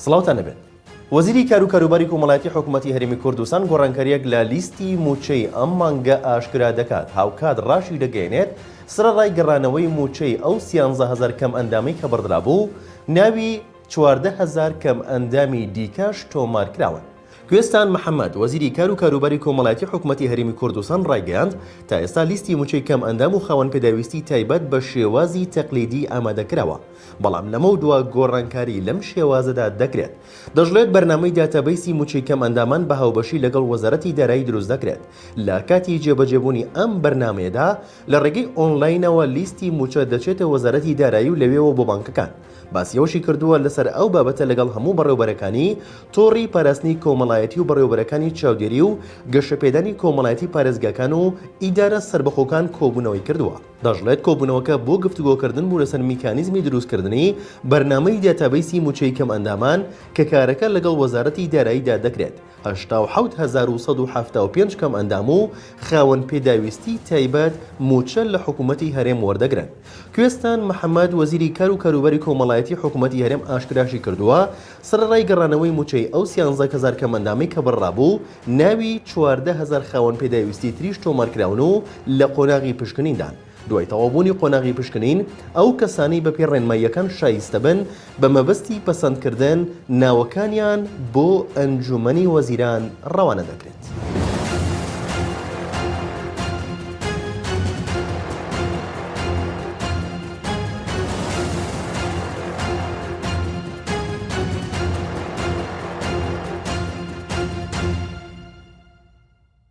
سڵاوتان نەبێت. وەزیری کار و کاروباری کۆمەڵایەتی حکوومەتی هەرێمی کوردستان گۆڕانکاریەک لە لیستی موچەی ئەم مانگە ئاشکرا دەکات. هاوکات ڕاشی دەگەێنێت سرەڕای گەڕانەوەی موچەی ئەو 13,000 کەم ئەندامی کە بەردرابوو ناوی 14,000 کەم ئەندامی دیکەش تۆمارکراون. کوێستان محەممەد وەزیری کار و کاروباری کۆمەڵایەتی حکوومەتی هەرێمی کوردستان ڕایگەیاند تا ئێستا لیستی موچەی کەم ئەندام و خاوەن پێداویستی تایبەت بە شێوازی تەقلیدی ئامادەکراوە، بەڵام لەمە دووە گۆڕانکاری لەم شێوازەدا دەکرێت. دەژڵێت بەرنامەی داتەبەیسی موچەی کەم ئەندامان بە هاوبەشی لەگەڵ وەزارەتی دارایی دروست دەکرێت. لە کاتی جێبەجێبوونی ئەم بەرنمەیەدا لە ڕێگەی ئۆنلاینەوە لیستی موچە دەچێتە وەزارەتی دارایی و لەوێەوە بۆ بانکەکان. باسیەوەشی کردووە لەسەر ئەو بابەتە لەگەڵ هەموو بەڕێوەبەرەکانی تۆڕی پاراستنی کۆمەڵایەتی و بەڕێوەبەرەکانی چاودێری و گەشەپێدانی کۆمەڵایەتی پارێزگاکان و ئیدارە سربەخۆکان کۆبوونەوەی کردووە. دەژڵێت کۆبوونەوەکە بۆ گفتوگۆکردن بوو لەسەر میکانیزمی دروستکردنی بەرنامەی داتابەیسی موچەی کەم ئەندامان کە کارەکە لەگەڵ وەزارەتی داراییدا دەکرێت. 87,175 کەم ئەندام و خاوەن پێداویستی تایبەت موچە لە حکوومەتی هەرێم وەردەگرن. کوێستان محەممەد وەزیری کار و کاروباری کۆمەڵایەتی حکوومەتی هەرێم ئاشکراشی کردووە سرەڕای گەڕانەوەی موچەی ئەو 13,000 کەم ئەندامی کە بڕابوو ناوی 14,000 خاوەن پێداویستی تریش تۆمارکراون و لە قۆناغی پشکنیندان. دوای تەواوبوونی قۆناغی پشکنین ئەو کەسانی بە پێی ڕێنماییەکان شایستە بن بە مەبەستی پەسەندکردن ناوەکانیان بۆ ئەنجومەنی وەزیران ڕەوانە دەکرێت.